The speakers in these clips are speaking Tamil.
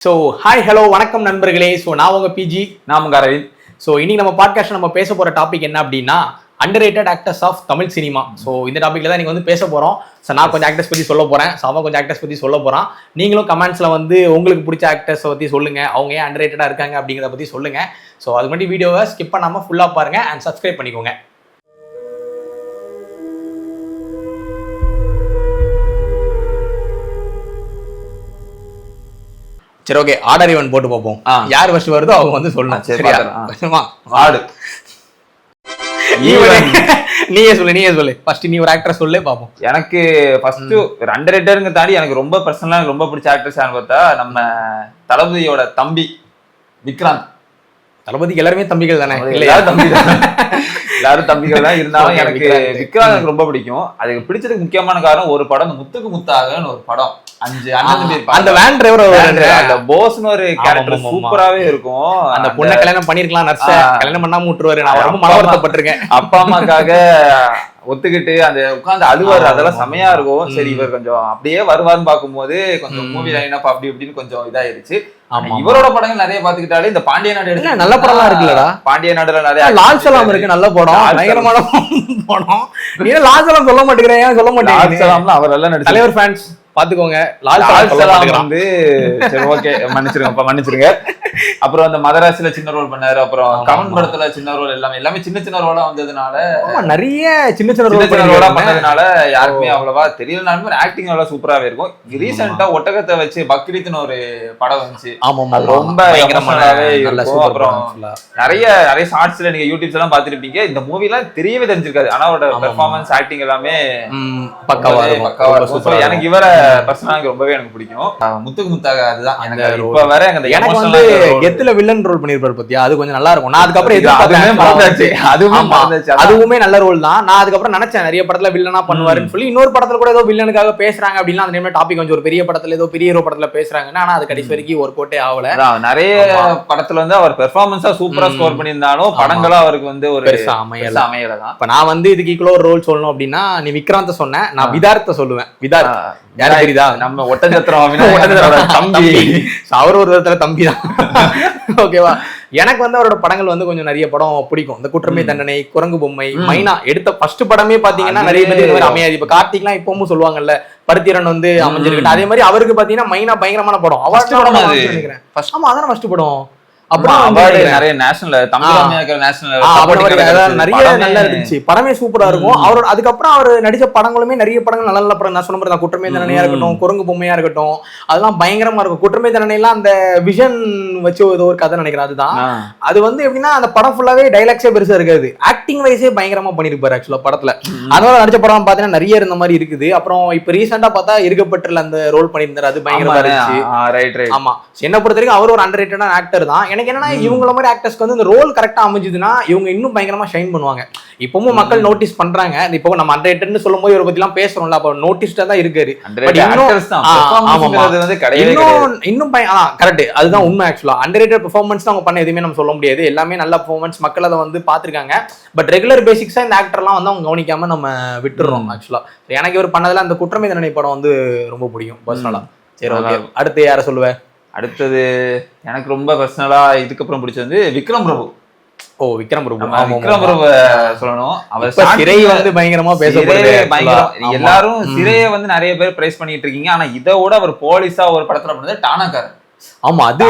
ஸோ ஹாய் ஹலோ வணக்கம் நண்பர்களே. ஸோ நான் உங்கள் பிஜி, நான் உங்கள் அரவிந்த். ஸோ இன்னைக்கு நம்ம பாட்காஸ்ட் நம்ம பேச போகிற டாபிக் என்ன அப்படின்னா underrated actors of Tamil cinema. So இந்த டாப்பிக்கில் தான் நீங்கள் வந்து பேச போகிறோம். ஸோ நான் கொஞ்சம் ஆக்டர்ஸ் பற்றி சொல்ல போகிறேன், ஸோ அவன் கொஞ்சம் ஆக்டர்ஸ் பற்றி சொல்ல போகிறான். நீங்களும் கமெண்ட்ஸில் வந்து உங்களுக்கு பிடிச்ச ஆக்டர்ஸை பற்றி சொல்லுங்கள், அவங்க ஏன் அண்டர்ரேட்டடாக இருக்காங்க அப்படிங்கிறத பற்றி சொல்லுங்கள். ஸோ அதுக்கு முன்னாடி வீடியோவை ஸ்கிப் பண்ணாமல் ஃபுல்லாக பாருங்கள் அண்ட் சப்ஸ்கிரைப் பண்ணிக்கோங்க. சரி, ஓகே, ஆர்டர் ஈவன் போட்டு பார்ப்போம். யார் ஃபர்ஸ்ட் வருதோ அவங்க வந்து சொல்லணும். சரியா? ஆடு நீயே சொல்லு ஃபர்ஸ்ட். நீ ஒரு ஆக்டர் சொல்லு பாப்போம். எனக்கு ஃபர்ஸ்ட் ஒரு அண்டர்ரேட்டர்ங்க தாண்டி எனக்கு ரொம்ப பர்சனலா ரொம்ப பிடிச்ச ஆக்டர்ஸ் யாருன்னு பார்த்தா நம்ம தளபதியோட தம்பி விக்ராந்த். தளபதிக்கு எல்லாருமே தம்பிகள் தானே? எல்லாரும் தம்பிகள் தான். இருந்தாலும் எனக்கு விக்ராந்த் எனக்கு ரொம்ப பிடிக்கும். அதுக்கு பிடிச்சதுக்கு முக்கியமான காரணம் ஒரு படம், முத்துக்கு முத்தாகன்னு ஒரு படம். 5 அண்ணன் பேர், அந்த வேன் டிரைவர், அந்த போஸ்னு ஒரு கேரக்டர் சூப்பராவே இருக்கும். அந்த பொண்ணை கல்யாணம் பண்ணிருக்கலாம், நர்ஸ கல்யாணம் பண்ணாம விட்டுருவாரு. நான் ரொம்ப மனவருத்தப்பட்டிருக்கேன். அப்பா அம்மாக்காக ஒத்துக்கிட்டு அந்த உட்காந்து அழுவாரு, அதெல்லாம் செமையா இருக்கும். சரி, இவர் கொஞ்சம் அப்படியே வருவாருன்னு பார்க்கும்போது கொஞ்சம் மூவி லைன் அப் அப்படி இப்படின்னு கொஞ்சம் இதாயிருச்சு. இவரோட படங்கள் நிறைய பாத்துக்கிட்டாலே இந்த பாண்டிய நாடு எடுத்து நல்ல படம்லாம் இருக்குல்லடா. பாண்டிய நாடுல நிறைய லால் சலாம் இருக்கு, நல்ல படம், பயங்கரமான படம். நீ லால் சலாம் சொல்ல மாட்டேங்கிறேன், சொல்ல மாட்டேங்கிறேன். அவர் எல்லாம் நடிச்ச தலைவர் ஃபேன்ஸ் பாத்துக்கோங்க. லால் சலாம் வந்து சரி, ஓகே, மன்னிச்சிருங்க. அப்புறம் அந்த மதராசில சின்ன ரோல் பண்ணாரு. அப்புறம் கமன் படத்துல சின்ன ரோல், எல்லாமே சின்ன சின்ன ரோலா வந்ததுனால, நிறைய சின்ன சின்ன ரோலா பண்ணதுனால யாருக்குமே அவ்வளவா தெரியலனாலும் ஆக்டிங் எல்லாம் சூப்பராவே இருக்கும். ரீசெண்டா ஒட்டகத்தை வச்சு பக்ரீத்னு ஒரு படம் வந்துச்சு. ரொம்ப பயங்கரமாவே இருக்கும். அப்புறம் நிறைய ஷார்ட்ஸ்ல நீங்க யூடியூப்ஸ் எல்லாம் பாத்துருப்பீங்க. இந்த மூவி எல்லாம் தெரியவே தெரிஞ்சிருக்காது, ஆனா அவரோட பெர்ஃபார்மன்ஸ் ஆக்டிங் எல்லாமே பக்காவா இருக்கும். எனக்கு இவர பர்சனலா ரொம்பவே எனக்கு பிடிக்கும். முத்துக்கு முத்தாக அதுதான் எனக்கு இப்ப வர எனக்கு வந்து கெத்துல வில்லன் ரோல் பண்ணிருப்பாரு பத்தியா, அது கொஞ்சம் நல்லா இருக்கும். நான் அதுக்கப்புறம் அதுவுமே நல்ல ரோல் தான். நான் அதுக்கப்புறம் நினைச்சேன் நிறைய படத்துல வில்லனா பண்ணுவாருன்னு சொல்லி. இன்னொரு படத்துல கூட ஏதோ வில்லனுக்காக பேசுறாங்க அப்படின்னா அந்த நேரம் டாபிக் கொஞ்சம் ஒரு பெரிய படத்துல ஏதோ பெரிய ஹீரோ படத்துல பேசுறாங்கன்னா, ஆனா அது கடைசி வரைக்கும் ஒரு கோட்டே ஆகல. நிறைய படத்துல வந்து அவர் பெர்ஃபார்மன்ஸா சூப்பரா ஸ்கோர் பண்ணியிருந்தாலும் படங்களா அவருக்கு வந்து ஒரு அமையலதான். இப்ப நான் வந்து இதுக்கு ஈக்குவலா ஒரு ரோல் சொல்லணும் அப்படின்னா, நீ விக்ராந்த சொன்ன, நான் விதார்த்த சொல்லுவேன். விதார்த் யாரு தெரியுதா? நம்ம ஒட்டஞ்சத்திரம் தம்பி. அவர் ஒரு விதத்துல தம்பி தான். ஓகேவா? எனக்கு வந்து அவரோட படங்கள் வந்து கொஞ்சம் நிறைய படம் பிடிக்கும். இந்த குற்றமே தண்டனை, குரங்கு பொம்மை, மைனா எடுத்த ஃபர்ஸ்ட் படமே பாத்தீங்கன்னா நிறைய பேர் அமையாது. இப்ப கார்த்திக்லாம் இப்பவும் சொல்லுவாங்கல்ல, பருத்திரன் வந்து அமைஞ்சிருக்கு. அதே மாதிரி அவருக்கு பாத்தீங்கன்னா மைனா பயங்கரமான படம். அவர் நினைக்கிறேன். ஆமா, அதான் ஃபர்ஸ்ட் படம். அப்புறம் நிறைய நேஷனல் நிறைய நல்லா இருந்துச்சு. படமே சூப்பரா இருக்கும் அவரோட. அதுக்கப்புறம் அவர் நடிச்ச படங்களுமே நிறைய படங்கள் நல்ல நல்ல படம். நான் சொன்ன மாதிரி தான் குற்றமே தண்டனையா இருக்கட்டும், குரங்கு பொம்மையா இருக்கட்டும், அதெல்லாம் பயங்கரமா இருக்கும். குற்றமே தண்டனை எல்லாம் அந்த விஷன் வச்சு ஏதோ ஒரு கதை நினைக்கிறேன். அதுதான் அது வந்து எப்படின்னா அந்த படம் ஃபுல்லாவே டைலாக்ஸே பெருசா இருக்காது, ஆக்டிங் வைஸே பயங்கரமா பண்ணிருப்பாரு ஆக்சுவலா படத்துல. அதனால நடிச்ச படம் பாத்தீங்கன்னா நிறைய இருந்த மாதிரி இருக்குது. அப்புறம் இப்ப ரீசெண்டா பார்த்தா இருக்கப்பட்டுல அந்த ரோல் பண்ணியிருந்தாரு, அது பயங்கரமா இருந்துச்சு. ஆமா, என்ன பொறுத்த வரைக்கும் அவர் ஒரு அண்டர்ரேட்டடான ஆக்டர் தான். எனக்கு என்னன்னா, இவங்கள மாதிரி ஆக்டர்ஸ்க்கு வந்து இந்த ரோல் கரெக்டா அமைஞ்சதுன்னா இவங்க இன்னும் பயங்கரமா ஷைன் பண்ணுவாங்க. இப்பவும் மக்கள் நோட்டீஸ் பண்றாங்க. இப்போ நம்ம அண்டர்ரேட்டட்னு சொல்லும்போது இவரை பத்தி எல்லாம் பேசுறோம்ல, அப்ப நோட்டீஸ்டா தான் இருக்காரு. இன்னும் கரெக்ட், அதுதான் உண்மை. ஆக்சுவலா அண்டர்ரேட்டட் பெர்ஃபார்மன்ஸ் அவங்க பண்ண எதுவுமே நம்ம சொல்ல முடியாது. எல்லாமே நல்ல பெர்ஃபார்மன்ஸ், மக்கள் அதை வந்து பாத்துருக்காங்க. பட் ரெகுலர் பேசிக்ஸா இந்த ஆக்டர்லாம் வந்து அவங்க கவனிக்காம நம்ம விட்டுறோம். ஆக்சுவலா எனக்கு இவர் பண்ணதுல அந்த குற்றமே தண்டனை படம் வந்து ரொம்ப பிடிக்கும் பர்சனலா. சரி, ஓகே, அடுத்து யார சொல்லுவேன்? அடுத்தது எனக்கு ரொம்ப பர்சனலா இதுக்கப்புறம் பிடிச்சது வந்து விக்ரம் பிரபு. விக்ரம் பிரபு சொல்லணும். அவர் சிறை வந்து பயங்கரமா பேசப்படுது. எல்லாரும் சிறையை வந்து நிறைய பேர் பிரைஸ் பண்ணிட்டு இருக்கீங்க. ஆனா இதோட அவர் போலீஸா ஒரு படத்துல பண்ணது டானாக்காரன். ஆமா, அது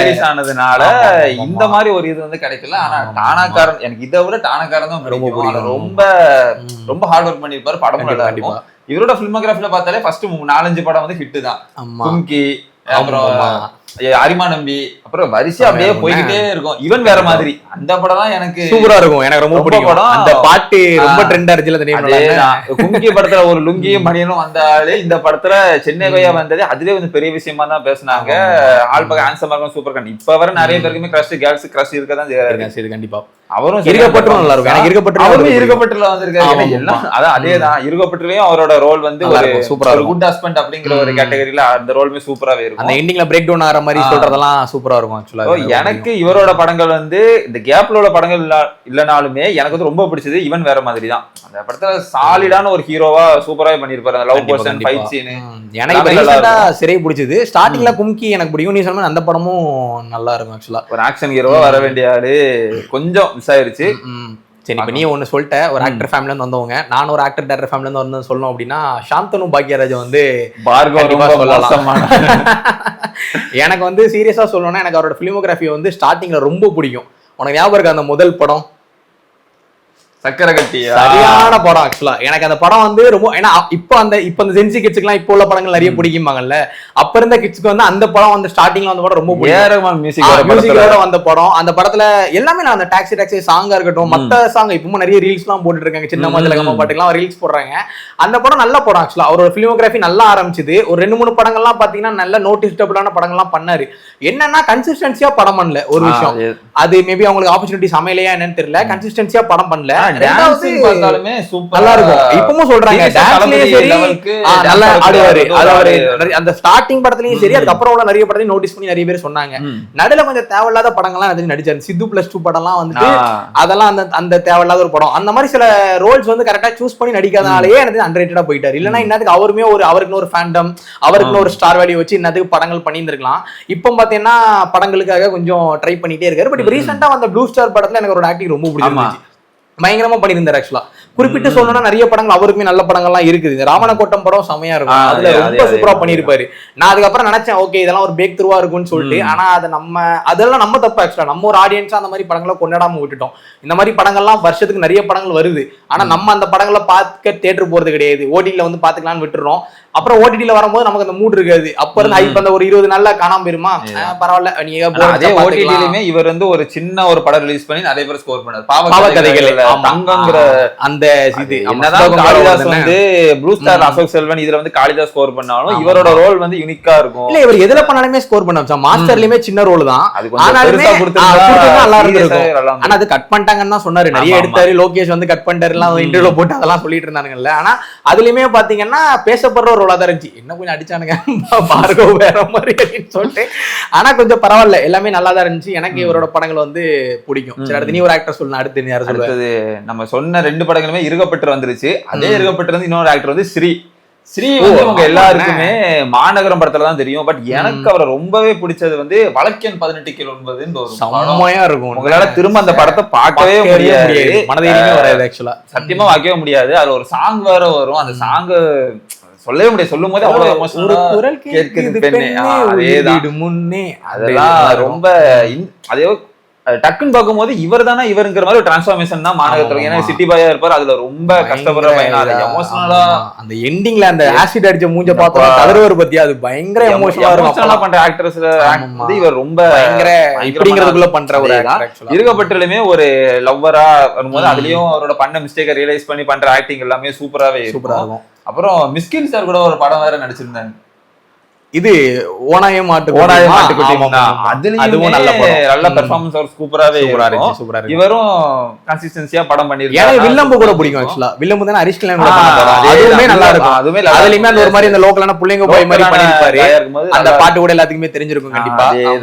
ரிலீஸ் ஆனதுனால இந்த மாதிரி ஒரு இது வந்து கிடைக்கல. ஆனா டானாக்காரன் எனக்கு இதை விட டானாக்காரன் தான் ரொம்ப ரொம்ப ஹார்ட் ஒர்க் பண்ணிருப்பாரு. படமும் நல்லா இருக்கும். இவரோட பிலிமோகிராஃபில பார்த்தாலே ஃபர்ஸ்ட் 4-5 படம் வந்து ஹிட் தான். கும்கி, அப்புறம் அரிமா நம்பி, அப்புறம் வரிசை அப்படியே போய்கிட்டே இருக்கும். ஈவன் வேற மாதிரி அந்த படம் தான் எனக்கு சூப்பரா இருக்கும். எனக்கு ரொம்ப பிடிக்கும் படம். அந்த பாட்டு ரொம்ப ட்ரெண்டா இருந்துச்சு. கும்கி படத்துல ஒரு லுங்கியும் மணியனும் வந்தாலே இந்த படத்துல சென்னை கொய்யா வந்தது அதுவே வந்து பெரிய விஷயமா தான் பேசினாங்க. ஆள் பக்கம் ஹேண்ட்ஸமா இருக்கும், சூப்பர் கண். இப்ப வர நிறைய பேருக்குமே கிரஷ், கேர்ள்ஸ் கிரஷ் இருக்கதான் செய்யுது. கண்டிப்பா அவரும் இருக்கப்பட்டு நல்லா இருக்கும். எனக்கு இருக்கப்பட்டு அவரும் இருக்கப்பட்டுல வந்திருக்காரு. எல்லாம் அதான் அதேதான். இருக்கப்பட்டுலயும் அவரோட ரோல் வந்து ஒரு சூப்பரா குட் ஹஸ்பண்ட் அப்படிங்கிற ஒரு கேட்டகரியில அந்த ரோலுமே சூப்பராவே இருக்கும். அந்த எண்டிங்ல பிரேக் டவுன் ஆகிற மாதிரி சொல்றதெல்லாம் சூப்பரா இருக்கும் ஆக்சுவலா. எனக்கு இவரோட படங்கள் வந்து இந்த கேப்ல உள்ள படங்கள் இல்லனாலுமே எனக்கு வந்து ரொம்ப பிடிச்சது இவன் வேற மாதிரி தான். அந்த படத்துல சாலிடான ஒரு ஹீரோவா சூப்பராவே பண்ணிருப்பாரு. அந்த லவ் போர்ஷன், ஃபைட் சீன் எனக்கு ரீசெண்டா சிறை பிடிச்சது. ஸ்டார்டிங்ல கும்கி எனக்கு பிடிக்கும், நீ சொன்ன அந்த படமும் நல்லா இருக்கும் ஆக்சுவலா. ஒரு ஆக்ஷன் ஹீரோவா வர வேண்டிய ஆளு கொஞ்சம் மிஸ் ஆயிருச்சு. சரி, இப்ப நீ ஒண்ணு சொல்லிட்ட, ஒரு ஆக்டர் ஃபேமிலில இருந்து வந்தவங்க, நான் ஒரு ஆக்டர் டேரக்டர் ஃபேமிலில இருந்து வந்து சொல்லணும் அப்படின்னா சாந்தனு பாக்யராஜ் வந்து எனக்கு வந்து சீரியஸா சொல்லணும்னா எனக்கு அவரோட பிலிமோகிராஃபி வந்து ஸ்டார்டிங்ல ரொம்ப பிடிக்கும். உனக்கு ஞாபகம் இருக்கு அந்த முதல் படம் சக்கரை கட்டி? சரியான படம் ஆக்சுவலா. எனக்கு அந்த படம் வந்து ரொம்ப, ஏன்னா இப்ப அந்த ஜென்சி கிட்ஸ்க்குலாம் இப்போ உள்ள படங்கள் நிறைய பிடிக்குமாங்கல்ல, அப்ப இருந்த கிட்ஸ்க்கு வந்து அந்த படம் வந்து ஸ்டார்டிங்ல வந்த படம் ரொம்ப மியூசிக்கோட வந்த படம். அந்த படத்துல எல்லாமே நான் அந்த டாக்ஸி சாங்கா இருக்கட்டும், மத்த சாங் இப்பவும் நிறைய ரீல்ஸ் எல்லாம் போட்டுட்டு இருக்காங்க, சின்ன மாதிரி பாட்டுக்கெல்லாம் ரீல்ஸ் போடுறாங்க. அந்த படம் நல்ல படம் ஆக்சுவலா. அவரோட பிலிமோகிராஃபி நல்லா ஆரம்பிச்சது. ஒரு 2-3 படங்கள்லாம் பாத்தீங்கன்னா நல்ல நோட்டிஸ்டபிளான படங்கள்லாம் பண்ணாரு. என்னன்னா கன்சிஸ்டன்சியா படம் பண்ணல ஒரு விஷயம். அது மேபி அவங்களுக்கு ஆப்பர்ச்சுனிட்டிஸ் அமையலையா என்னன்னு தெரியல, கன்சிஸ்டன்சியா படம் பண்ணல. நல்லா இருக்கும். இப்பவும் சொல்றாங்க நல்லா ஆடுவாரு. அந்த ஸ்டார்டிங் படத்துலயும் சரி, அதுக்கப்புறம் உள்ள நிறைய படத்தையும் நோட்டீஸ் பண்ணி நிறைய பேர் சொன்னாங்க. நடுல கொஞ்சம் தேவையில்லாத படங்கள்லாம் நடிச்சாரு. சித்து +2 படம்லாம் வந்துட்டு அதெல்லாம் அந்த தேவையில்லாத ஒரு படம். அந்த மாதிரி சில ரோல்ஸ் வந்து கரெக்டா சூஸ் பண்ணி நடிக்காதனாலேயே எனக்கு அன்ரேட்டடா போயிட்டாரு. இல்லன்னா இன்னத்துக்கு அவருமே அவருக்குன்னு ஒரு ஃபேண்டம், அவருக்குன்னு ஒரு ஸ்டார் வேல்யூ வச்சு இன்னத்துக்கு படங்கள் பண்ணியிருந்திருக்கலாம். இப்போ பாத்தீங்கன்னா படங்களுக்காக கொஞ்சம் ட்ரை பண்ணிட்டே இருக்காரு. பட் ரீசெண்டா வந்த ப்ளூ ஸ்டார் படத்துல எனக்கு ஒரு ஆக்டிங் ரொம்ப பிடிச்சிருந்துச்சு. பயங்கரமா பண்ணியிருந்தாரு ஆக்சுவலா. குறிப்பிட்டு சொல்லணும்னா நிறைய படங்கள் அவருக்குமே நல்ல படங்கள்லாம் இருக்குது. ராவணக்கோட்டம் படம் செமையா இருக்கும், அதுல ரொம்ப சூப்பரா பண்ணிருப்பாரு. நான் அதுக்கப்புறம் நினைச்சேன் ஓகே இதெல்லாம் ஒரு பிரேக் த்ரூவா இருக்கும்னு சொல்லிட்டு. ஆனா அது அதெல்லாம் நம்ம தப்பு ஆக்சுவலா. நம்ம ஒரு ஆடியன்ஸா அந்த மாதிரி படங்களை கொண்டாடாம விட்டுட்டோம். இந்த மாதிரி படங்கள்லாம் வருஷத்துக்கு நிறைய படங்கள் வருது, ஆனா நம்ம அந்த படங்களை பார்க்க தியேட்டர் போறது கிடையாது, ஓடிடில வந்து பாத்துக்கலாம்னு விட்டுறோம். அப்புறம் ஓடிடில வரும்போது நமக்கு அந்த மூட் இருக்காது. அப்ப இருந்து ஹைப் அந்த ஒரு 20 நாள்ல காணாம போயிருமா, பரவாயில்ல. அதே ஓடிடிலயுமே இவர் வந்து ஒரு சின்ன ஒரு படம் ரிலீஸ் பண்ணி நிறைய பேர் ஸ்கோர் பண்ணாரு. பாவக்கதைகள் தங்கங்கிற அந்த இது என்னதான் காளிதாஸ் வந்து ப்ளூ ஸ்டார் அசோக் செல்வன் இதுல வந்து காளிதாஸ் ஸ்கோர் பண்ணாலும் இவரோட ரோல் வந்து யூனிக்கா இருக்கும். இல்ல இவர் எதுல பண்ணாலுமே ஸ்கோர் பண்ண மாஸ்டர்லயுமே சின்ன ரோல் தான், ஆனாலுமே நல்லா இருந்திருக்கும். ஆனா அது கட் பண்ணிட்டாங்கன்னு தான் சொன்னாரு. நிறைய எடுத்தாரு, லோகேஷ் வந்து கட் பண்ணிட்டாரு எல்லாம் இன்டர்வியூல போட்டு அதெல்லாம் சொல்லிட்டு இருந்தானுங்கல்ல. ஆனா அதுலயுமே பாத்தீங்கன்னா பேசப்படுற ரோலா தான் இருந்துச்சு. என்ன கொஞ்சம் அடிச்சானுங்க பார்கவ் வேற மாதிரி அப்படின்னு சொல்லிட்டு, ஆனா கொஞ்சம் பரவாயில்ல, எல்லாமே நல்லா தான் இருந்துச்சு. எனக்கு இவரோட படங்கள் வந்து பிடிக்கும். சரி, அடுத்து நீ ஒரு ஆக்டர் சொல்லணும். அடுத்து யார் சொல்றது? நம்ம சொன்ன 2 படங்களுமே இருக்கப்பட்டு வந்துருச்சு. அதே இருக்கப்பட்டு வந்து இன்னொரு ஆக்டர் வந்து ஸ்ரீ வந்து உங்க எல்லாருக்குமே மாநகரம் படத்துல தான் தெரியும். பட் எனக்கு அவரை ரொம்பவே பிடிச்சது வந்து வழக்கெண் 18/9 ஒரு செம்மையா இருக்கும். உங்களால திரும்ப அந்த படத்தை பார்க்கவே முடியாது, மனதையுமே வராது ஆக்சுவலா, சத்தியமா பார்க்கவே முடியாது. அதுல ஒரு சாங் வேற வரும், அந்த சாங் சொல்லவே முடியாது, சொல்லும் போது அவ்வளவு எமோஷனலா கேட்குது பெண்ணே. அதேதான் முன்னே அதெல்லாம் ரொம்ப அதே டக்குன்னு பார்க்கும்போது இவர் தானே இவருங்கிற மாதிரி ஒரு டிரான்ஸ்ஃபார்மேஷன் தான் மாநகரத்துல. ஏன்னா சிட்டி பாயா இருப்பாரு, அதுல ரொம்ப கஷ்டப்படுற பையனா எமோஷனலா அந்த எண்டிங்ல அந்த ஆசிட் அடிச்ச மூஞ்ச பார்த்தா கதறுவர் பத்தி அது பயங்கர எமோஷனலா பண்ற ஆக்டர்ஸ் வந்து இவர் ரொம்ப பயங்கர இப்படிங்கிறதுக்குள்ள பண்ற ஒரு ஆக்டர். இருக்கப்பட்டிலுமே ஒரு லவ்வரா வரும்போது அதுலயும் அவரோட பண்ண மிஸ்டேக்கை ரியலைஸ் பண்ணி பண்ற ஆக்டிங் எல்லாமே சூப்பராவே இருக்கும். அப்புறம் மிஸ்கின் சார் கூட ஒரு படம் வேற நடிச்சிருந்தாங்க, இது ஓனாய மாட்டு அதுலயும் நல்ல பெர்ஃபார்மன்ஸ் அவர் சூப்பராவே இருக்கும். இவரும் கன்சிஸ்டன்சியா படம் பண்ணிருக்காரு. வில்லம்பு கூட பிடிக்கும் ஆக்சுவலா. வில்லம்பு தான ஹரிஷ் கல்யாண் அதுவுமே நல்லா இருக்கும். அதுலயுமே அந்த ஒரு மாதிரி அந்த லோக்கலான புள்ளைங்க போய் மாதிரி பண்ணிருப்பாரு. அந்த பாட்டு கூட எல்லாத்துக்குமே தெரிஞ்சிருக்கும் கண்டிப்பா.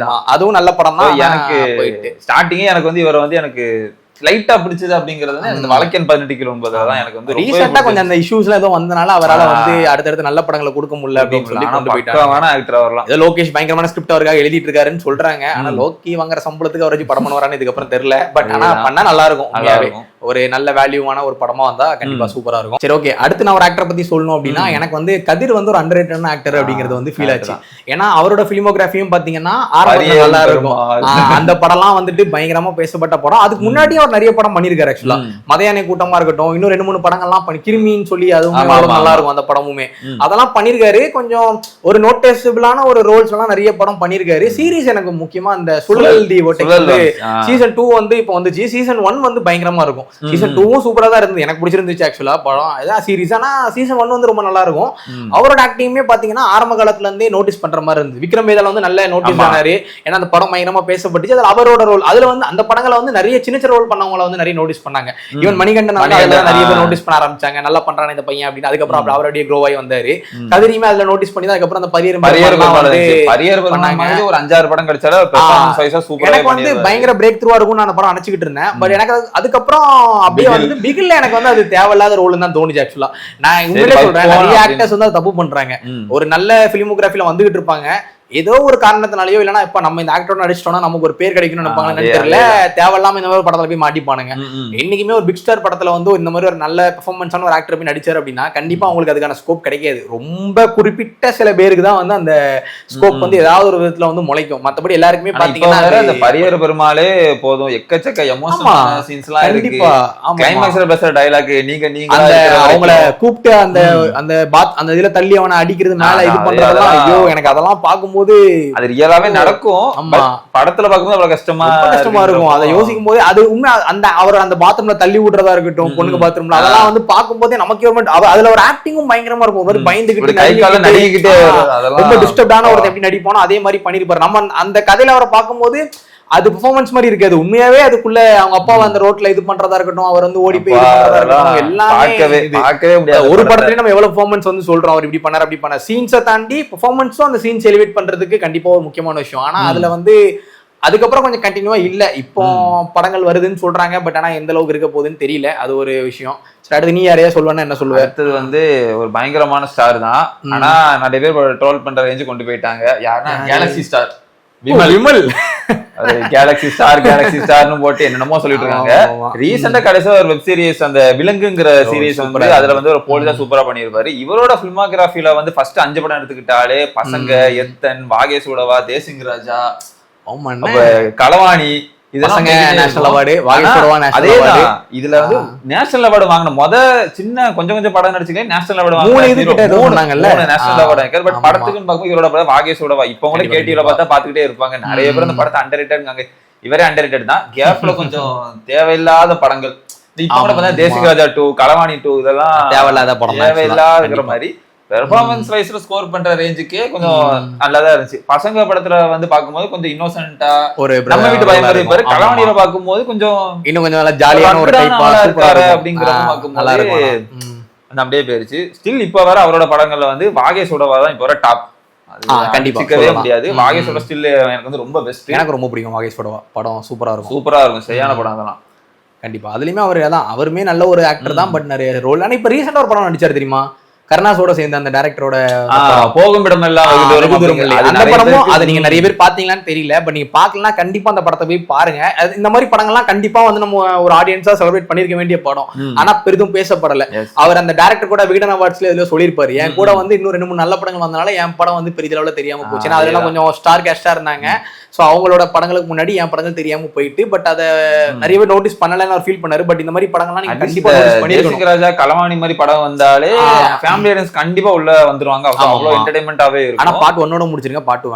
அதுவும் நல்ல படம் தான். எனக்கு ஸ்டார்டிங்கே எனக்கு வந்து இவர் வந்து எனக்கு லைட்டா பிடிச்சது அப்படிங்கிறது இந்த வழக்கெண் 18/9 தான் எனக்கு வந்து ரீசெண்டா கொஞ்சம் அந்த இஷ்யூஸ்ல ஏதோ வந்தனால அவரால வந்து அடுத்தடுத்து நல்ல படங்களை கொடுக்க முடியல அப்படின்னு சொல்லி கொண்டு போயிட்டாங்க. ஆக்டர் வரலாம். ஏதோ லோகேஷ் பயங்கரமான ஸ்கிரிப்ட் அவருக்காக எழுதிட்டு இருக்காருன்னு சொல்றாங்க. ஆனா லோக்கி வாங்குற சம்பளத்துக்கு அவர் வச்சு படம் பண்ணுவாரான்னு இதுக்கப்புறம் தெரியல. பட் ஆனா பண்ணா நல்லா இருக்கும். ஒரு நல்ல வேல்யூவான ஒரு படமா வந்தா கண்டிப்பா சூப்பரா இருக்கும். சரி, ஓகே, அடுத்து நான் ஒரு ஆக்டரை பத்தி சொல்லணும் அப்படின்னா எனக்கு வந்து கதிர் வந்து ஒரு அண்டர்ரேட்டடான ஆக்டர் அப்படிங்கிறது வந்து ஃபீல் ஆச்சு. ஏன்னா அவரோட பிலிமோகிராஃபியும் பாத்தீங்கன்னா ஆரம்பத்துல நல்லா இருக்கும். அந்த படம்லாம் வந்துட்டு பயங்கரமா பேசப்பட்ட படம். அதுக்கு முன்னாடி அவர் நிறைய படம் பண்ணிருக்காரு ஆக்சுவலா. மதையானை கூட்டமா இருக்கட்டும், இன்னும் 2-3 படங்கள்லாம் பண்ணி கிருமின்னு சொல்லி அதுவும் நல்லா இருக்கும். அந்த படமுமே அதெல்லாம் பண்ணிருக்காரு. கொஞ்சம் ஒரு நோட்டிசபிளான ஒரு ரோல்ஸ் எல்லாம் நிறைய படம் பண்ணிருக்காரு. சீரீஸ் எனக்கு முக்கியமா அந்த சுழல் தி சீசன் 2 வந்து இப்போ வந்துச்சு. சீசன் 1 வந்து பயங்கரமா இருக்கும். சீசன் 2வும் சூப்பரா தான் இருந்தது, எனக்கு பிடிச்சிருந்துச்சு ஆக்சுவலா படம். அதான் சீரிஸ். ஆனா சீசன் 1 வந்து ரொம்ப நல்லா இருக்கும். அவரோட ஆக்டிங்குமே பாத்தீங்கன்னா ஆரம்ப காலத்துல இருந்தே நோட்டீஸ் பண்ற மாதிரி இருந்தது. விக்ரம் வேதாள வந்து நல்ல நோட்டீஸ் ஆனாரு, ஏன்னா அந்த படம் பயங்கரமா பேசப்பட்டுச்சு. அதுல அவரோட ரோல், அதுல வந்து அந்த படங்களை வந்து நிறைய சின்ன சின்ன ரோல் பண்ணவங்கள வந்து நிறைய நோட்டீஸ் பண்ணாங்க. ஈவன் மணிகண்டன் அதுல நிறைய பேர் நோட்டீஸ் பண்ண ஆரம்பிச்சாங்க, நல்லா பண்றானே இந்த பையன் அப்படின்னு. அதுக்கப்புறம் அவருடைய க்ரோ ஆகி வந்தாரு. கதிரியுமே அதுல நோட்டீஸ் பண்ணி தான் அதுக்கப்புறம் அந்த பரியர் ஒரு 5-6 படம் கிடைச்சாலும் எனக்கு வந்து பயங்கர பிரேக் த்ரூவா இருக்கும்னு நான் படம் நினைச்சுக்கிட்டு இருந்தேன். பட் எனக்கு அதுக்கப்புறம் அப்படியே வந்து பிகில்ல எனக்கு வந்து அது தேவையில்லாத ரோல் தான் தோணுச்சு ஆக்சுவலா. நான் உண்மையிலே சொல்றேன், நிறைய ஆக்டர்ஸ் வந்து தப்பு பண்றாங்க. ஒரு நல்ல பிலிமோகிராஃபில வந்துகிட்டு இருப்பாங்க, ஏதோ ஒரு காரணத்தினாலயோ இல்லைன்னா இப்ப நம்ம இந்த ஆக்டரோட நடிச்சிட்டோம்னா நமக்கு ஒரு பேர் கிடைக்கணும்னு நினைப்பாங்கன்னு தெரியல, தேவையில்லாம இந்த மாதிரி படத்துல போய் மாட்டிப்பானுங்க. என்னைக்குமே ஒரு பிக் ஸ்டார் படத்துல வந்து இந்த மாதிரி ஒரு நல்ல பெர்ஃபார்மன்ஸான ஒரு ஆக்டர் போய் நடிச்சாரு அப்படின்னா கண்டிப்பா அவங்களுக்கு அதுக்கான ஸ்கோப் கிடைக்காது. ரொம்ப குறிப்பிட்ட சில பேருக்கு தான் வந்து அந்த ஸ்கோப் வந்து ஏதாவது ஒரு விதத்துல வந்து முளைக்கும். மத்தபடி எல்லாருக்குமே பாத்தீங்கன்னா அந்த பரியர் பெருமாளே போதும், எக்கச்சக்க எமோஷனல் சீன்ஸ்லாம் இருக்கு. கிளைமாக்ஸ்ல பேசுற டயலாக் நீங்க அவங்கள கூப்பிட்டு அந்த அந்த பாத் அந்த இதுல தள்ளி அவனை அடிக்கிறது மேல இது பண்றதெல்லாம் ஐயோ எனக்கு அதெல்லாம் பார்க்கும்போது அது ரியலாவே நடக்கும். படத்துல பார்க்கும்போது அவ்வளவு கஷ்டமா இருக்கும். அதை யோசிக்கும் போது அது உண்மை. அந்த அவர் அந்த பாத்ரூம்ல தள்ளி விடுறதா இருக்கட்டும், பொண்ணுங்க பாத்ரூம்ல, அதெல்லாம் வந்து பார்க்கும்போதே நமக்கு அதுல ஒரு ஆக்டிங்கும் பயங்கரமா இருக்கும். பயந்துகிட்டு நடிக்கிட்டே ரொம்ப டிஸ்டர்ப்டான ஒருத்தர் எப்படி நடிப்பானோ அதே மாதிரி பண்ணிருப்பாரு. நம்ம அந்த கதையில அவரை பார்க்கும்போது அது பெர்ஃபார்மன்ஸ் மாதிரி இருக்காது, உண்மையாவே அதுக்குள்ள அவங்க அப்பா அந்த ரோட்ல இது பண்றதா இருக்கட்டும், அவர் வந்து ஓடி போய் எல்லாமே ஒரு படத்துலயே நம்ம எவ்வளவு பெர்ஃபார்மன்ஸ் வந்து சொல்றோம், அவர் இப்படி பண்ணாரு அப்படி பண்ண. சீன்ஸை தாண்டி பெர்ஃபார்மன்ஸும் அந்த சீன்ஸ் எலிவேட் பண்றதுக்கு கண்டிப்பா ஒரு முக்கியமான விஷயம். ஆனா அதுல வந்து அதுக்கப்புறம் கொஞ்சம் கண்டினியூவா இல்ல. இப்போ படங்கள் வருதுன்னு சொல்றாங்க, பட் ஆனா எந்த அளவுக்கு இருக்க போகுதுன்னு தெரியல, அது ஒரு விஷயம். அடுத்து நீ யாரையா சொல்லுவேன்னா என்ன சொல்லுவ? அடுத்தது வந்து ஒரு பயங்கரமான ஸ்டார் தான், ஆனா நிறைய பேர் ட்ரோல் பண்ற ரேஞ்சு கொண்டு போயிட்டாங்க. யாருன்னா கேலக்ஸி ஸ்டார் விமல். கேலக்ஸி ஸ்டார்னு போட்டு என்னென்னமோ சொல்லிட்டு இருக்காங்க. ரீசெண்டா கடைசியா ஒரு வெப் சீரிஸ் அந்த விலங்குங்கிற சீரிஸ் வந்து அதுல வந்து ஒரு போலீஸா சூப்பரா பண்ணிருப்பாரு. இவரோட பிலிமோகிராஃபில வந்து ஃபர்ஸ்ட் 5 படம் எடுத்துக்கிட்டாலே பசங்க, எத்தன், வாகேசுடவா, தேசிங் ராஜா, களவாணி, இதெல்லாம் நேஷனல் அவார்டு. இதுல வந்து நேஷனல் அவார்டு வாங்கின சின்ன கொஞ்சம் படம் நடிச்சுக்கே national award national award. But படத்துக்குன்னு பார்க்கும்போது இவரோட படம் வாகேஷோடவா இப்ப கூட கேடிவில பார்த்தா பாத்துக்கிட்டே இருப்பாங்க. நிறைய பேர் அந்த படத்தை அண்டர் ரேட்டட், இவரே அண்டர் ரேட்டட் தான். கேப்ல கொஞ்சம் தேவையில்லாத படங்கள் இப்ப கூட பார்த்தா தேசிங் ராஜா 2, களவாணி 2 இதெல்லாம் தேவையில்லாத படம், தேவையில்லாத மாதிரி பெர்ஃபார்மன்ஸ் வைஸ்ல ஸ்கோர் பண்ற ரேஞ்சுக்கே கொஞ்சம் நல்லதா இருந்துச்சு. பசங்க படத்துல வந்து பாக்கும்போது கொஞ்சம் இன்னோசென்ட்டா ஒரு நம்ம வீட்டு பையன் மாதிரி இருப்பாரு. களவாணியில பாக்கும்போது கொஞ்சம் இன்னும் கொஞ்சம் நல்லா ஜாலியான ஒரு டைப்பா இருப்பாரு அப்படிங்கறத பாக்கும்போது அந்த அப்படியே போயிருச்சு. ஸ்டில் இப்ப வர அவரோட படங்கள்ல வந்து வாகேஷோடவா தான் இப்ப வர டாப். கண்டிப்பாவே முடியாது. வாகேஷோட ஸ்டில் எனக்கு வந்து ரொம்ப பெஸ்ட். எனக்கு ரொம்ப பிடிக்கும் வாகேஷோடவா படம். சூப்பரா இருக்கும் சரியான படம் அதெல்லாம். கண்டிப்பா அதுலயுமே அவருமே நல்ல ஒரு ஆக்டர் தான், பட் நிறைய ரோல். ஆனா இப்ப ரீசெண்டா ஒரு படம் நடிச்சாரு தெரியுமா, கருணாஸோட சேர்ந்து அந்த டைரக்டரோட போகும் இடம் எல்லாம் அந்த படமும். அதை நீங்க நிறைய பேர் பாத்தீங்களான்னு தெரியல, பட் நீங்க பாக்கலாம், கண்டிப்பா அந்த படத்தை போய் பாருங்க. இந்த மாதிரி படங்கள்லாம் கண்டிப்பா வந்து நம்ம ஒரு ஆடியன்ஸா செலிப்ரேட் பண்ணிருக்க வேண்டிய படம், ஆனா பெரிதும் பேசப்படல. அவர் அந்த டைரக்டர் கூட விகடன் அவார்ட்ஸ்ல இதுல சொல்லியிருப்பாரு, என் கூட வந்து இன்னும் 2-3 நல்ல படங்கள் வந்தனால என் படம் வந்து பெரிய அளவுல தெரியாம போச்சு. ஏன்னா அதெல்லாம் கொஞ்சம் ஸ்டார் கேஸ்டா இருந்தாங்க. சோ அவங்களோட படங்களுக்கு முன்னாடி என் படங்கள் தெரியாம போயிட்டு, பட் அதை நிறைய பேர் நோட்டீஸ் பண்ணலன்னு அவர் ஃபீல் பண்ணாரு. பட் இந்த மாதிரி படங்கள்லாம் நீங்க கண்டிப்பா நோட்டீஸ் பண்ணிருக்கீங்க. ராஜா களவாணி மாதிரி படம் வந்தாலே ஃபேமிலி ஆடியன்ஸ் கண்டிப்பா உள்ள வந்துருவாங்க. அவ்வளவு என்டர்டெயின்மெண்டாவே இருக்கும். ஆனா பார்ட் 1 முடிச்சிருங்க, பார்ட் 2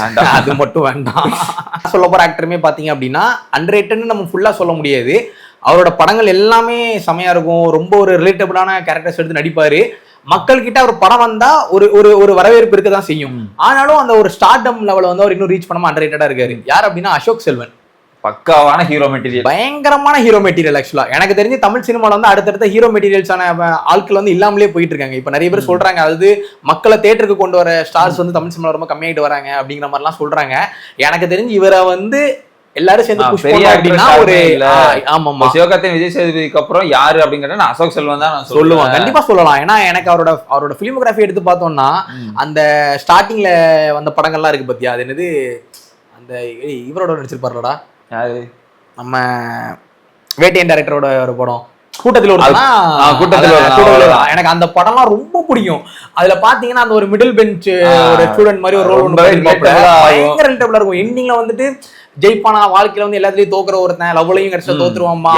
வேண்டாம். அது மட்டும் வேண்டாம். சொல்ல போற ஆக்டருமே பாத்தீங்க அப்படின்னா அண்டர்ரேட்டட்னு நம்ம ஃபுல்லா சொல்ல முடியாது. அவரோட படங்கள் எல்லாமே செமையா இருக்கும். ரொம்ப ஒரு ரிலேட்டபிளான கேரக்டர்ஸ் எடுத்து நடிப்பாரு. மக்கள் கிட்ட ஒரு படம் வந்தா ஒரு வரவேற்பு இருக்கதான் செய்யும். ஆனாலும் அந்த ஒரு ஸ்டார்டம் லெவல வந்து அவர் இன்னும் ரீச் பண்ணாம அண்டர்ரேட்டடா இருக்காரு. யார் அப்படின்னா அசோக் செல்வன். பக்காவான ஹீரோ மெட்டீரியல், பயங்கரமான ஹீரோ மெட்டீரியல். ஆக்சுவலா எனக்கு தெரிஞ்சு தமிழ் சினிமால வந்து அடுத்தடுத்த ஹீரோ மெட்டீரியல்ஸான ஆட்கள் வந்து இல்லாமலே போயிட்டு இருக்காங்க. இப்ப நிறைய பேர் சொல்றாங்க, அதாவது மக்களை தேட்டருக்கு கொண்டு வர ஸ்டார்ஸ் வந்து தமிழ் சினிமால ரொம்ப கம்மியாயிட்டு வராங்க அப்படிங்கிற மாதிரி எல்லாம் சொல்றாங்க. எனக்கு தெரிஞ்சு இவரை வந்து எல்லாரும் சேர்ந்து புஷ் பண்ணி அப்படினா ஒரு ஆமாமா சிவகார்த்திகேயன் விஜய் சேதுபதிக்கு அப்புறம் யாரு அப்படிங்கறத நான் அசோக் செல்வன் தான் நான் சொல்லுவேன். கண்டிப்பா சொல்லலாம். ஏன்னா எனக்கு அவரோட பிலிமோகிராஃபி எடுத்து பார்த்தோம்னா அந்த ஸ்டார்டிங்ல வந்த படங்கள்லாம் இருக்கு பத்தியா, அது என்னது அந்த இவரோட நடிச்சிருப்பாருலடா, யாரு நம்ம வேட்டையன் டைரக்டரோட ஒரு படம் கூட்டத்தில் எனக்கு அந்த படம்லாம் ரொம்ப பிடிக்கும். அதுல பாத்தீங்கன்னா அந்த ஒரு மிடில் பெஞ்ச் ஒரு ஸ்டூடெண்ட் மாதிரி ஒரு ரோல் பயங்கர ரிலேட்டபிளா இருக்கும். எண்டிங்ல வந்துட்டு ஜெயிப்பானா வாழ்க்கையில வந்து எல்லாத்துலயும் தோக்குற ஒருத்தன் லவ்லையும் கடைசியா தோத்துருவாமா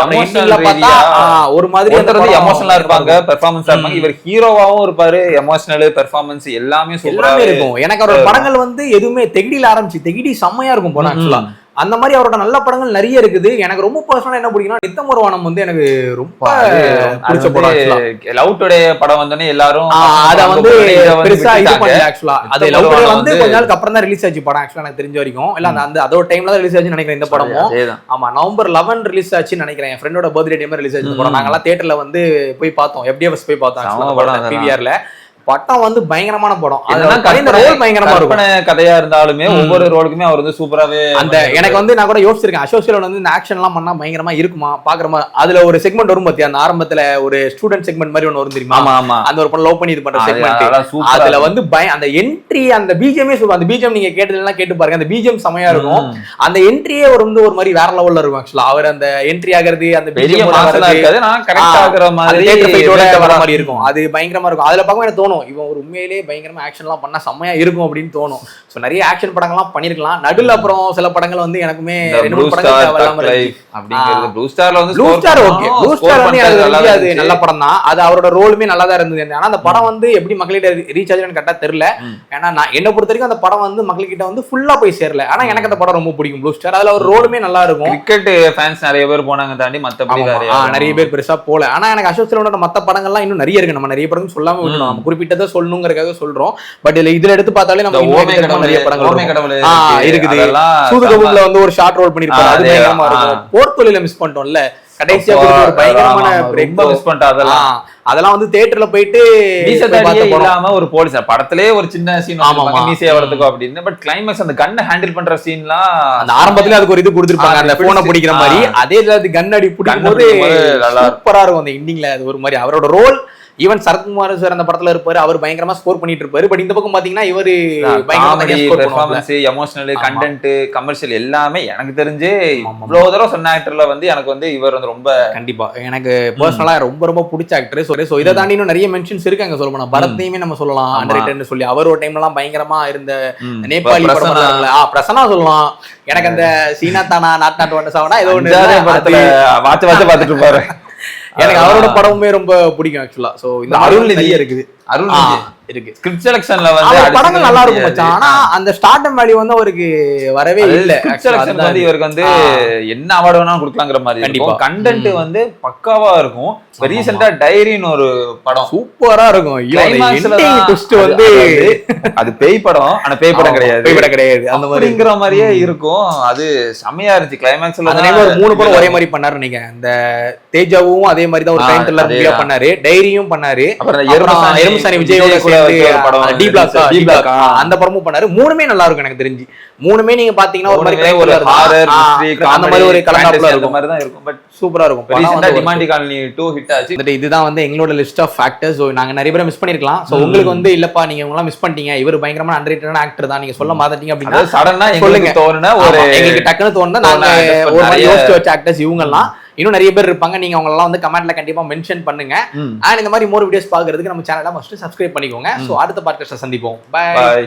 ஒரு மாதிரி எமோஷனலா இருப்பாங்க, பெர்ஃபார்மன்ஸா இருப்பாங்க. இவர் ஹீரோவாவும் இருப்பாரு, எமோஷனல் பெர்ஃபார்மன்ஸ் எல்லாமே சூப்பரா இருக்கும். எனக்கு அவரோட படங்கள் வந்து எதுவுமே தெகிடியில ஆரம்பிச்சு தெகிடி செம்மையா இருக்கும் படம். ஆக்சுவலா அந்த மாதிரி அவரோட நல்ல படங்கள் நிறைய இருக்குது. எனக்கு ரொம்ப பர்சனலா என்ன பிடிக்கும்னா நித்தம் ஒரு வானம் வந்து எனக்கு ரொம்ப பிடிச்ச படம். லவ் டுடே படம் வந்தோடனே எல்லாரும் அத வந்து பெருசா இது பண்ணல. ஆக்சுவலா அது லவ் டுடே வந்து கொஞ்ச நாளுக்கு அப்புறம் தான் ரிலீஸ் ஆச்சு படம். ஆக்சுவலா எனக்கு தெரிஞ்ச வரைக்கும் இல்ல அந்த அதோட டைம்ல தான் ரிலீஸ் ஆச்சுன்னு நினைக்கிறேன் இந்த படமும். ஆமா, நவம்பர் 11 ரிலீஸ் ஆச்சுன்னு நினைக்கிறேன். என் ஃப்ரெண்டோட பர்த்டே டைம் ரிலீஸ் ஆச்சு இந்த படம். நாங்கெல்லாம் தியேட்டர்ல வந்து போய் பார்த்தோம். FDFS போய் பார்த்தோம் PVRல. படம் வந்து பயங்கரமான படம். அதெல்லாம் ரோல் பயங்கரமா இருக்கும். கதையா இருந்தாலுமே ஒவ்வொரு ரோலுக்குமே அவர் வந்து சூப்பராவே அந்த எனக்கு வந்து நான் கூட யோசிச்சிருக்கேன் அசோசியல் வந்து இந்த ஆக்ஷன் எல்லாம் பண்ணா பயங்கரமா இருக்குமா பாக்குற மாதிரி. அதுல ஒரு செக்மெண்ட் வரும் பாத்தியா, அந்த ஆரம்பத்துல ஒரு ஸ்டூடெண்ட் செக்மெண்ட் மாதிரி ஒன்னு வரும் தெரியுமா? அந்த ஒரு படம் லவ் பண்ணி இது பண்ற செக்மெண்ட். அதுல வந்து அந்த என்ட்ரி அந்த பிஜிஎம்ஏ சூப்பர். அந்த பிஜிஎம் நீங்க கேட்டதெல்லாம் கேட்டு பாருங்க. அந்த பிஜிஎம் செமையா இருக்கும். அந்த என்ட்ரியே ஒரு வந்து ஒரு மாதிரி வேற லெவல்ல இருக்கும். ஆக்சுவலா அவர் அந்த என்ட்ரி ஆகிறது அந்த பிஜிஎம் வர மாதிரி இருக்கும். அது பயங்கரமா இருக்கும். அதுல பார்க்க எனக்கு தோணும் இவன் ஒரு உண்மையிலேயே பயங்கரமா ஆக்ஷன் எல்லாம் பண்ணா செம்மையா இருக்கும் அப்படின்னு தோணும். சோ நிறைய ஆக்ஷன் படங்கள்லாம் பண்ணிருக்கலாம். நடுல அப்புறம் சில படங்கள் வந்து எனக்குமே ரெண்டு மூணு படங்கள் அப்படிங்கிறது ப்ளூ ஸ்டார்ல வந்து blue star okay. Blue star வந்து எனக்கு அது நல்ல படம் தான். அது அவரோட ரோலுமே நல்லா தான் இருந்தது. ஆனா அந்த படம் வந்து எப்படி மக்கள்கிட்ட ரீச் ஆச்சுன்னு கரெக்டா தெரியல. ஏன்னா நான் என்ன பொறுத்த வரைக்கும் அந்த படம் வந்து மக்கள்கிட்ட வந்து ஃபுல்லா போய் சேரல. ஆனா எனக்கு அந்த படம் ரொம்ப பிடிக்கும் ப்ளூ ஸ்டார். அதுல ஒரு ரோலுமே நல்லா இருக்கும். கிரிக்கெட் ஃபேன்ஸ் நிறைய பேர் போனாங்க தாண்டி மத்தபடி நிறைய பேர் பெருசா போல. ஆனா எனக்கு அசோக் செல்வனோட மத்த படங்கள்லாம் இன்னும் நிறைய இருக்கு. நம்ம நிறைய படங்கள் சொல்லாம விடணும். நம்ம குறிப்பிட்டதை சொல்லணுங்கிறதுக்காக சொல்றோம். பட் இதுல எடுத்து பார்த்தாலே நம்ம நிறைய படங்கள் இருக்குது. சூதுகவுல வந்து ஒரு ஷார்ட் ரோல் பண்ணிருப்பாரு. அது பயங்கரமா இருக்கும். போர்த்தொழில மிஸ் பண்ணிட்டோம்ல கடைசியா ஒரு பயங்கரமான பிரேக் மிஸ் பண்ணிட்டோம். அதெல்லாம் வந்து தியேட்டர்ல போயிட்டு இல்லாம ஒரு போலீஸ் படத்திலே ஒரு சின்ன சீன் மீசையா வரதுக்கு அப்படின்னு. பட் கிளைமேக்ஸ் அந்த கன்னை ஹேண்டில் பண்ற சீன்லாம் அந்த ஆரம்பத்துல அதுக்கு ஒரு இது கொடுத்திருப்பாங்க. அந்த போனை பிடிக்கிற மாதிரி அதே கன் அடி பிடிக்கும் போது சூப்பரா இருக்கும். அந்த எண்டிங்ல அது ஒரு மாதிரி அவரோட ரோல். ஈவன் சரத்குமார் சார் அந்த படத்துல இருப்பாரு. அவர் பயங்கரமா ஸ்கோர் பண்ணிட்டு இருப்பாரு. பட் இந்த பக்கம் பாத்தீங்கன்னா இவரு எமோஷனல் கண்டென்ட் கமர்ஷியல் எல்லாமே எனக்கு தெரிஞ்சு இவ்வளவு தடவை சொன்ன ஆக்டர்ல வந்து எனக்கு வந்து இவர் வந்து ரொம்ப கண்டிப்பா எனக்கு பர்சனலா ரொம்ப ரொம்ப பிடிச்ச ஆக்டர். சோ இதை தாண்டி இன்னும் நிறைய மென்ஷன்ஸ் இருக்காங்க சொல்ல போனா. பரத்தையுமே நம்ம சொல்லலாம் அண்டர்ரேட்டட்னு சொல்லி. அவர் ஒரு டைம்ல எல்லாம் பயங்கரமா இருந்த நேபாளி பிரசன்னா சொல்லலாம். எனக்கு அந்த சீனா தானா நாட் நாட் ஒன்று சாவனா ஏதோ ஒன்று வாட்ச் வாட்ச் பாத்துட்டு இருப்பாரு. எனக்கு அவரோட படமுமே ரொம்ப பிடிக்கும் ஆக்சுவலா. சோ இந்த அருள் நிறைய இருக்குது. அருள் இருக்கு. ஸ்கிரிப்ட் செலக்ஷன்ல வந்து படங்கள் நல்லா இருக்கும் மச்சான். ஆனா அந்த ஸ்டார்டம் வேல்யூ வந்து அவருக்கு வரவே இல்ல. ஸ்கிரிப்ட் செலக்ஷன் வந்து இவருக்கு வந்து என்ன அவார்ட் வேணாலும் கொடுக்கலாங்கிற மாதிரி இருக்கும். கண்டென்ட் வந்து பக்காவா இருக்கும். ரீசெண்டா டைரின்னு ஒரு படம் சூப்பரா இருக்கும். ட்விஸ்ட் வந்து அது பேய் படம். ஆனா பேய் படம் கிடையாது. பேய் படம் கிடையாது. அந்த மாதிரிங்கிற மாதிரியே இருக்கும். அது செமையா இருந்துச்சு. கிளைமேக்ஸ்ல அந்த டைம்ல ஒரு 3 படம் ஒரே மாதிரி பண்ணாரு. நீங்க அந்த தேஜாவும் அதே மாதிரி தான் ஒரு டைம் த்ரில்லர் மூவியா பண்ணாரு. டைரியும் பண்ணாரு. அப்புறம் எருமசானி விஜயோட அந்த படமும் பண்ணாரு. மூணுமே நல்லா இருக்கும் எனக்கு தெரிஞ்சு. மூணுமே நீங்க பாத்தீங்கன்னா ஒரு மாதிரி ஒரு ஹாரர் மிஸ்ட்ரி அந்த மாதிரி ஒரு கலந்தாப்புல இருக்கும் மாதிரி தான் இருக்கும். பட் சூப்பரா இருக்கும். ரீசெண்டா டிமாண்டி காலனி 2 ஹிட் ஆச்சு. இதுதான் வந்து எங்களோட லிஸ்ட் ஆஃப் ஃபேக்டர்ஸ். நாங்க நிறைய பேரை மிஸ் பண்ணிருக்கலாம். சோ உங்களுக்கு வந்து இல்லப்பா நீங்க எல்லாம் மிஸ் பண்ணிட்டீங்க, இவர் பயங்கரமான அண்டர்ரேட்டடான ஆக்டர் தான் நீங்க சொல்ல மாட்டீங்க அப்படின்னா சடனா சொல்லுங்க. தோணுன ஒரு எங்களுக்கு டக்குன்னு தோணுனா நாங்க ஒரு மாதிரி யோசிச்சு வச்ச ஆக்டர்ஸ் இவங்க எல்லாம் இன்னும் நிறைய பேர் இருப்பாங்க. நீங்க அவங்க எல்லாம் வந்து கமெண்ட்ல கண்டிப்பா மென்ஷன் பண்ணுங்க. அண்ட் இந்த மாதிரி மோர் வீடியோஸ் பாக்குறதுக்கு நம்ம சேனலை மஸ்ட் சப்ஸ்கிரைப் பண்ணிக்கோங்க. சோ அடுத்த பாட்காஸ்ட்ல சந்திப்போம். பை.